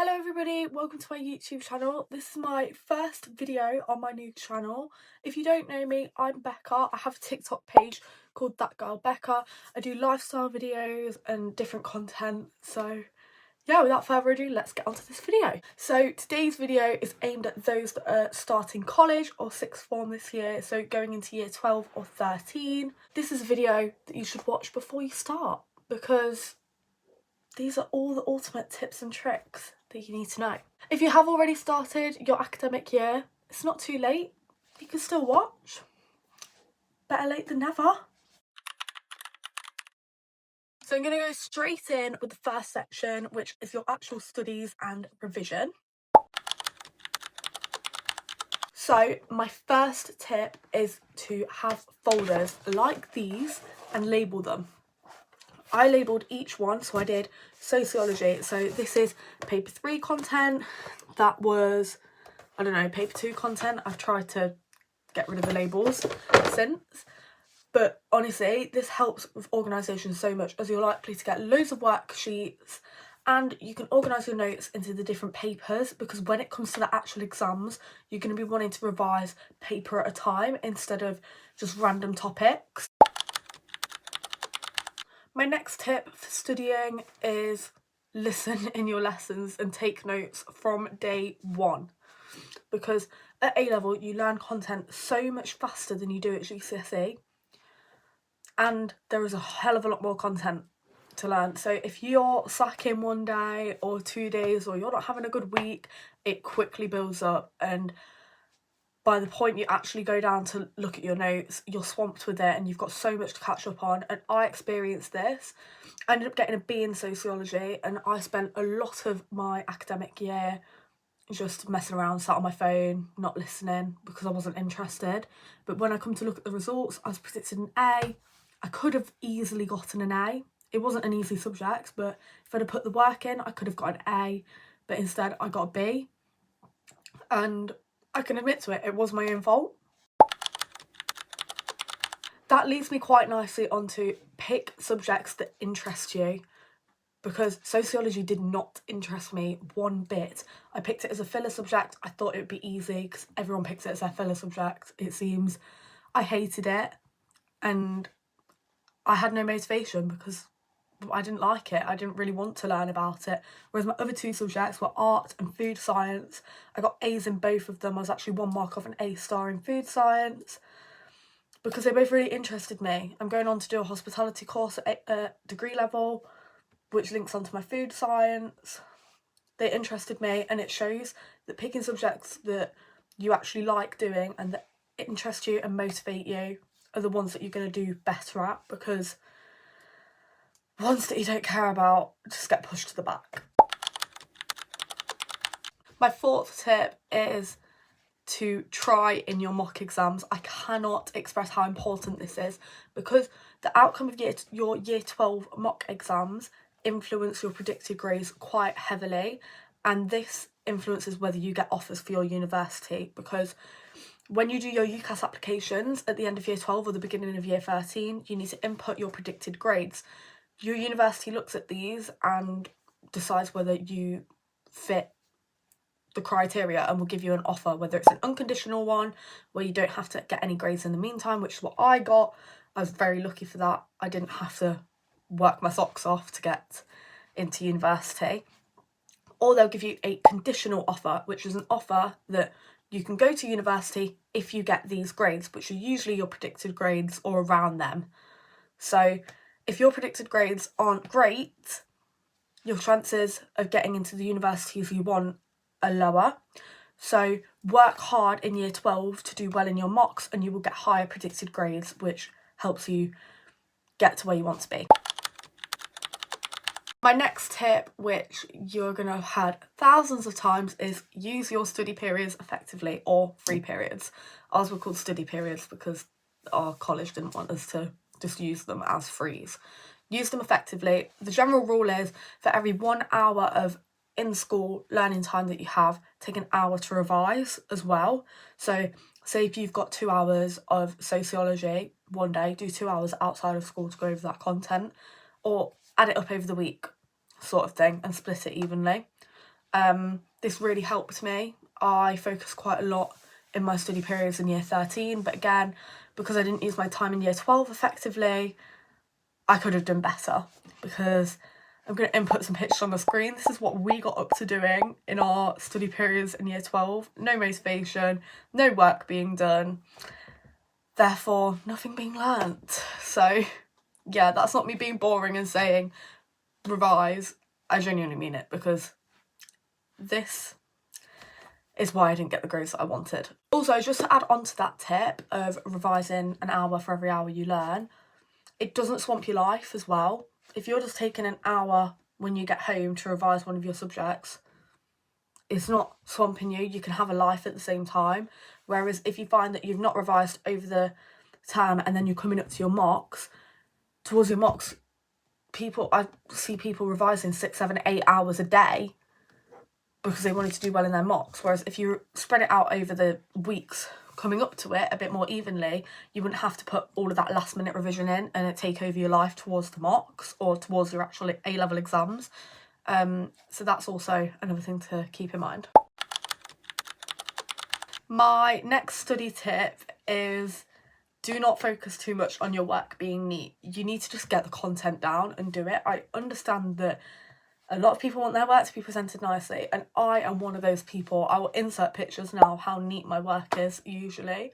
Hello everybody, welcome to my YouTube channel. This is my first video on my new channel. If you don't know me, I'm Becca. I have a TikTok page called thatgirlbecca. I do lifestyle videos and different content. So yeah, without further ado, let's get onto this video. So today's video is aimed at those that are starting college or sixth form this year, so going into year 12 or 13. This is a video that you should watch before you start because these are all the ultimate tips and tricks that you need to know. If you have already started your academic year, it's not too late. You can still watch. Better late than never. So I'm going to go straight in with the first section, which is your actual studies and revision. So my first tip is to have folders like these and label them. I labelled each one, so I did sociology. So this is paper 3 content, that was, I don't know, paper 2 content. I've tried to get rid of the labels since. But honestly, this helps with organisation so much as you're likely to get loads of worksheets and you can organise your notes into the different papers because when it comes to the actual exams, you're going to be wanting to revise paper at a time instead of just random topics. My next tip for studying is listen in your lessons and take notes from day one. Because at A-level, you learn content so much faster than you do at GCSE. And there is a hell of a lot more content to learn. So if you're slacking one day or 2 days or you're not having a good week, it quickly builds up. And by the point you actually go down to look at your notes, you're swamped with it and you've got so much to catch up on. And I experienced this. I ended up getting a B in sociology and I spent a lot of my academic year just messing around, sat on my phone, not listening because I wasn't interested. But when I come to look at the results, I was predicted an A. I could have easily gotten an A. It wasn't an easy subject, but if I'd have put the work in, I could have got an A. But instead, I got a B. And I can admit to it, it was my own fault. That leads me quite nicely onto pick subjects that interest you, because sociology did not interest me one bit. I picked it as a filler subject. I thought it would be easy because everyone picks it as their filler subject, it seems. I hated it and I had no motivation because I didn't like it. I didn't really want to learn about it. Whereas my other 2 subjects were art and food science. I got A's in both of them. I was actually 1 mark off an A star in food science because they both really interested me. I'm going on to do a hospitality course at degree level, which links onto my food science. They interested me, and it shows that picking subjects that you actually like doing and that interest you and motivate you are the ones that you're going to do better at, because ones that you don't care about just get pushed to the back. My 4th tip is to try in your mock exams. I cannot express how important this is because the outcome of your year 12 mock exams influence your predicted grades quite heavily, and this influences whether you get offers for your university, because when you do your UCAS applications at the end of year 12 or the beginning of year 13, you need to input your predicted grades. Your university looks at these and decides whether you fit the criteria and will give you an offer, whether it's an unconditional one where you don't have to get any grades in the meantime, which is what I got. I was very lucky for that. I didn't have to work my socks off to get into university. Or they'll give you a conditional offer, which is an offer that you can go to university if you get these grades, which are usually your predicted grades or around them. So if your predicted grades aren't great, your chances of getting into the universities you want are lower. So work hard in year 12 to do well in your mocks and you will get higher predicted grades, which helps you get to where you want to be. My next tip, which you're going to have had thousands of times, is use your study periods effectively, or free periods. Ours were called study periods because our college didn't want us to just use them as frees. Use them effectively. The general rule is for every 1 hour of in-school learning time that you have, take an hour to revise as well. So say if you've got 2 hours of sociology one day, do 2 hours outside of school to go over that content, or add it up over the week sort of thing and split it evenly. This really helped me. I focused quite a lot in my study periods in year 13, but again, because I didn't use my time in year 12 effectively, I could have done better, because I'm going to input some pictures on the screen. This is what we got up to doing in our study periods in year 12. No motivation, no work being done, therefore nothing being learnt. So yeah, that's not me being boring and saying revise. I genuinely mean it, because this is why I didn't get the grades that I wanted. Also, just to add on to that tip of revising an hour for every hour you learn, it doesn't swamp your life as well. If you're just taking an hour when you get home to revise one of your subjects, it's not swamping you. You can have a life at the same time. Whereas if you find that you've not revised over the term and then you're coming up to your mocks, towards your mocks, I see people revising 6, 7, 8 hours a day because they wanted to do well in their mocks. Whereas if you spread it out over the weeks coming up to it a bit more evenly, you wouldn't have to put all of that last minute revision in and it take over your life towards the mocks or towards your actual A-level exams. So that's also another thing to keep in mind. My next study tip is, do not focus too much on your work being neat. You need to just get the content down and do it. I understand that a lot of people want their work to be presented nicely, and I am one of those people. I will insert pictures now of how neat my work is usually,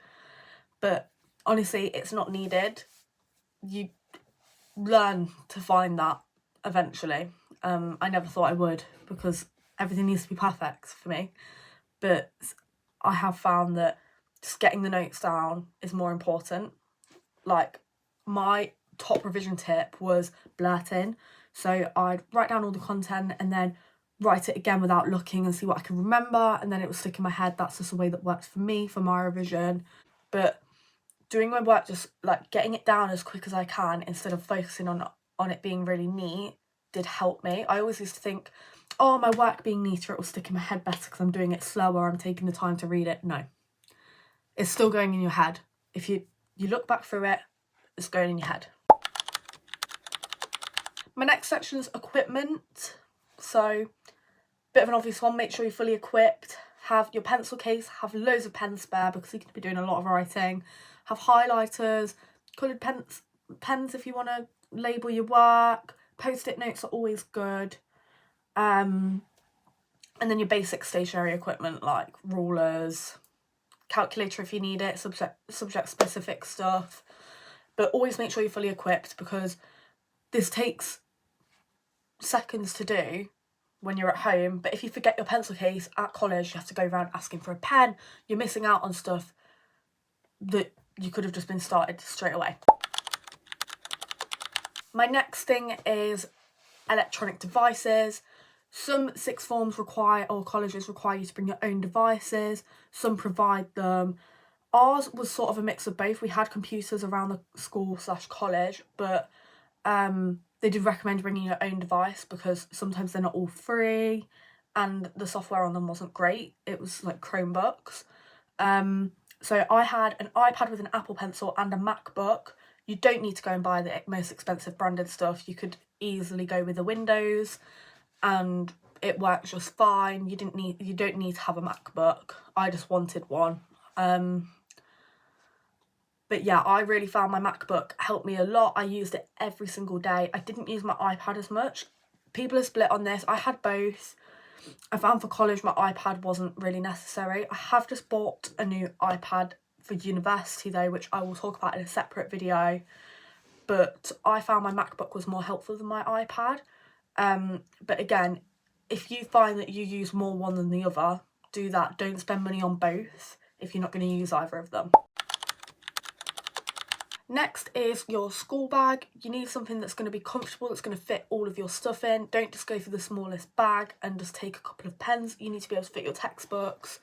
but honestly, it's not needed. You learn to find that eventually. I never thought I would, because everything needs to be perfect for me, but I have found that just getting the notes down is more important. Like, my top revision tip was blurting. So I'd write down all the content and then write it again without looking and see what I can remember, and then it would stick in my head. That's just a way that works for me for my revision. But doing my work, just like getting it down as quick as I can instead of focusing on it being really neat, did help me. I always used to think, oh, my work being neater, it will stick in my head better because I'm doing it slower, I'm taking the time to read it. No, it's still going in your head. If you look back through it, it's going in your head. My next section is equipment. So, bit of an obvious one, make sure you're fully equipped. Have your pencil case, have loads of pens spare because you're going to be doing a lot of writing. Have highlighters, coloured pens if you want to label your work. Post-it notes are always good. And then your basic stationery equipment like rulers, calculator if you need it, subject-specific stuff. But always make sure you're fully equipped, because this takes seconds to do when you're at home, but if you forget your pencil case at college, you have to go around asking for a pen. You're missing out on stuff that you could have just been started straight away. My next thing is electronic devices. Some sixth forms require, or colleges require, you to bring your own devices. Some provide them. Ours was sort of a mix of both. We had computers around the school/college, but they did recommend bringing your own device because sometimes they're not all free and the software on them wasn't great. It was like Chromebooks. So I had an iPad with an Apple Pencil and a MacBook. You don't need to go and buy the most expensive branded stuff. You could easily go with the Windows and it works just fine. You don't need to have a MacBook. I just wanted one. But yeah, I really found my MacBook helped me a lot. I used it every single day. I didn't use my iPad as much. People are split on this. I had both. I found for college my iPad wasn't really necessary. I have just bought a new iPad for university though, which I will talk about in a separate video. But I found my MacBook was more helpful than my iPad. But again, if you find that you use more one than the other, do that. Don't spend money on both if you're not going to use either of them. Next is your school bag. You need something that's going to be comfortable, that's going to fit all of your stuff in. Don't just go for the smallest bag and just take a couple of pens. You need to be able to fit your textbooks,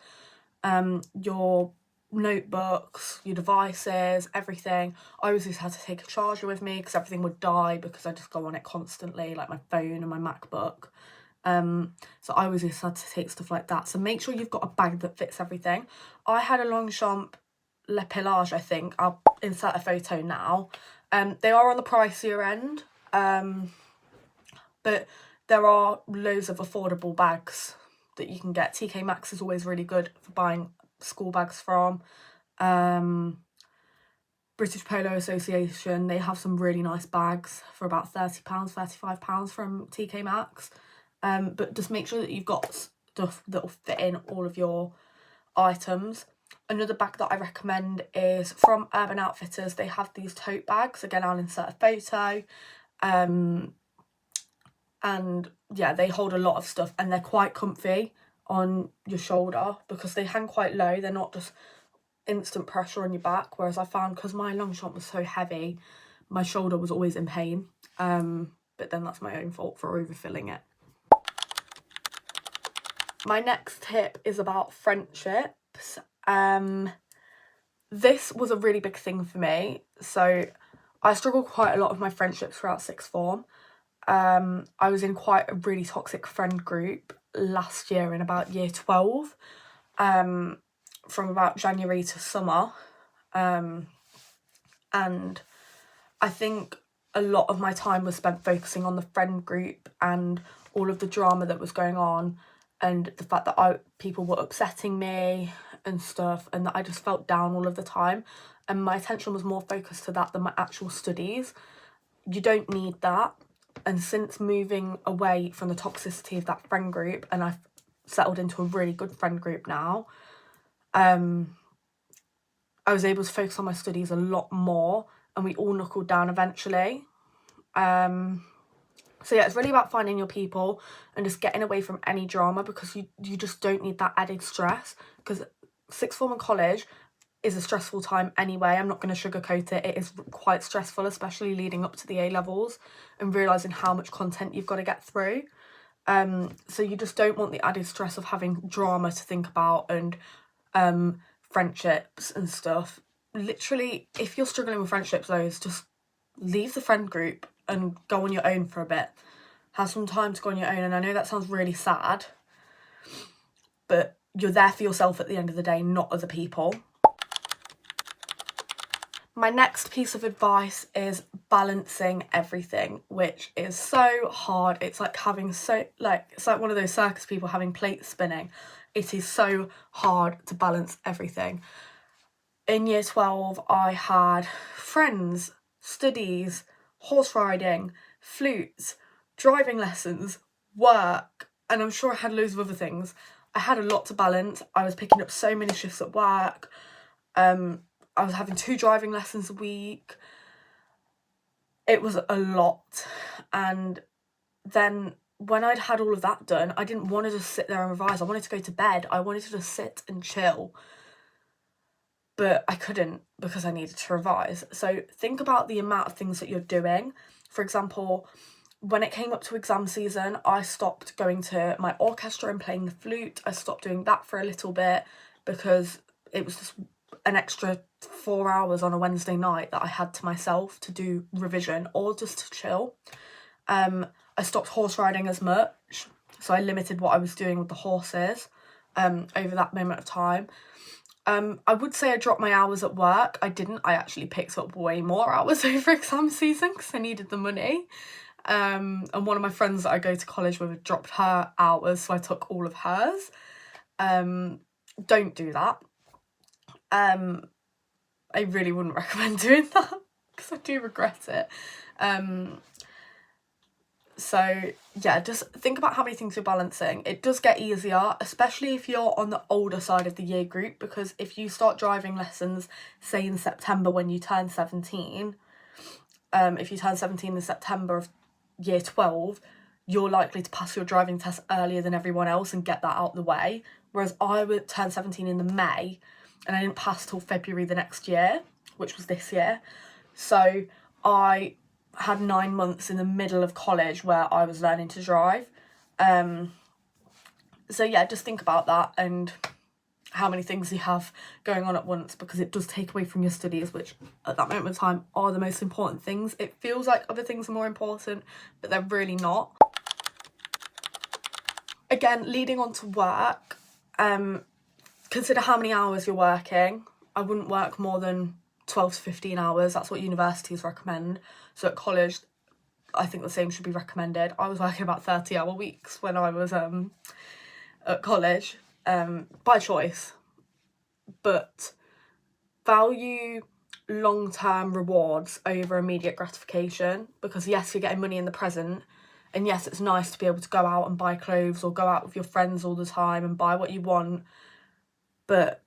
your notebooks, your devices, everything. I always used to have to take a charger with me because everything would die because I just go on it constantly, like my phone and my MacBook. So I always used to have to take stuff like that. So make sure you've got a bag that fits everything. I had a Longchamp Le Pillage, I think. I'll insert a photo now. They are on the pricier end, but there are loads of affordable bags that you can get. TK Maxx is always really good for buying school bags from. British Polo Association, they have some really nice bags for about £30, £35 from TK Maxx. But just make sure that you've got stuff that will fit in all of your items. Another bag that I recommend is from Urban Outfitters. They have these tote bags. Again, I'll insert a photo. And yeah, they hold a lot of stuff and they're quite comfy on your shoulder because they hang quite low. They're not just instant pressure on your back, whereas I found, because my long shot was so heavy, my shoulder was always in pain. But then that's my own fault for overfilling it. My next tip is about friendships. This was a really big thing for me. So I struggled quite a lot with my friendships throughout sixth form. I was in quite a really toxic friend group last year in about year 12, from about January to summer. And I think a lot of my time was spent focusing on the friend group and all of the drama that was going on, and the fact that people were upsetting me and stuff, and that I just felt down all of the time, and my attention was more focused to that than my actual studies. You don't need that. And since moving away from the toxicity of that friend group, and I've settled into a really good friend group now, I was able to focus on my studies a lot more, and we all knuckled down eventually. So yeah, it's really about finding your people and just getting away from any drama, because you just don't need that added stress, because sixth form and college is a stressful time anyway. I'm not going to sugarcoat it. It is quite stressful, especially leading up to the A-levels and realising how much content you've got to get through. So you just don't want the added stress of having drama to think about and friendships and stuff. Literally, if you're struggling with friendships, just leave the friend group and go on your own for a bit. Have some time to go on your own. And I know that sounds really sad, but you're there for yourself at the end of the day, not other people. My next piece of advice is balancing everything, which is so hard. It's like it's like one of those circus people having plates spinning. It is so hard to balance everything. In year 12, I had friends, studies, horse riding, flutes, driving lessons, work, and I'm sure I had loads of other things. I had a lot to balance. I was picking up so many shifts at work. I was having 2 driving lessons a week. It was a lot. And then when I'd had all of that done, I didn't want to just sit there and revise. I wanted to go to bed. I wanted to just sit and chill. But I couldn't, because I needed to revise. So think about the amount of things that you're doing. For example, when it came up to exam season, I stopped going to my orchestra and playing the flute. I stopped doing that for a little bit because it was just an extra 4 hours on a Wednesday night that I had to myself to do revision or just to chill. I stopped horse riding as much, so I limited what I was doing with the horses over that moment of time. I would say I dropped my hours at work. I didn't. I actually picked up way more hours over exam season because I needed the money. And one of my friends that I go to college with dropped her hours, so I took all of hers. Don't do that. I really wouldn't recommend doing that because I do regret it. So yeah, just think about how many things you're balancing. It does get easier, especially if you're on the older side of the year group, because if you start driving lessons, say in September when you turn 17, if you turn 17 in September of year 12, you're likely to pass your driving test earlier than everyone else and get that out the way. Whereas I would turn 17 in the May, and I didn't pass till February the next year, which was this year. So I had 9 months in the middle of college where I was learning to drive. So yeah, just think about that and how many things you have going on at once, because it does take away from your studies, which at that moment in time are the most important things. It feels like other things are more important, but they're really not. Again, leading on to work, consider how many hours you're working. I wouldn't work more than 12 to 15 hours. That's what universities recommend. So at college, I think the same should be recommended. I was working about 30-hour weeks when I was at college, by choice, but value long-term rewards over immediate gratification, because yes, you're getting money in the present, and yes, it's nice to be able to go out and buy clothes or go out with your friends all the time and buy what you want, but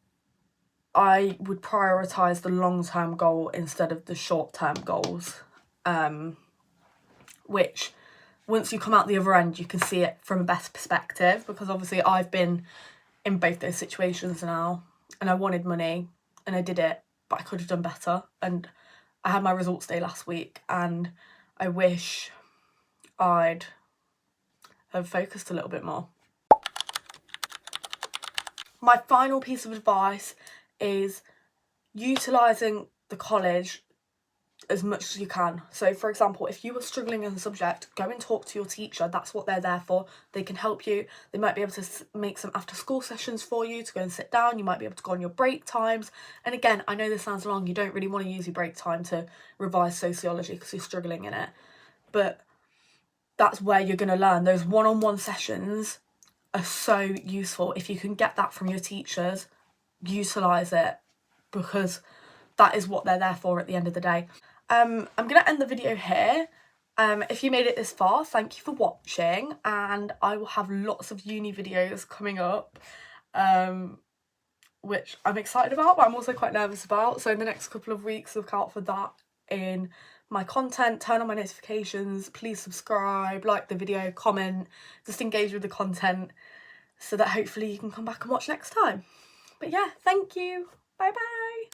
I would prioritise the long-term goal instead of the short-term goals, which once you come out the other end, you can see it from a better perspective, because obviously I've been in both those situations now, and I wanted money and I did it, but I could have done better. And I had my results day last week, and I wish I'd have focused a little bit more. My final piece of advice is utilising the college as much as you can. So for example, if you were struggling in a subject, go and talk to your teacher. That's what they're there for. They can help you. They might be able to make some after school sessions for you to go and sit down. You might be able to go on your break times. And again, I know this sounds long, you don't really want to use your break time to revise sociology because you're struggling in it, but that's where you're going to learn. Those one-on-one sessions are so useful. If you can get that from your teachers, utilise it, because that is what they're there for at the end of the day. I'm going to end the video here. If you made it this far, thank you for watching, and I will have lots of uni videos coming up, which I'm excited about, but I'm also quite nervous about. So in the next couple of weeks, look out for that in my content. Turn on my notifications, please subscribe, like the video, comment, just engage with the content so that hopefully you can come back and watch next time. But yeah, thank you. Bye bye.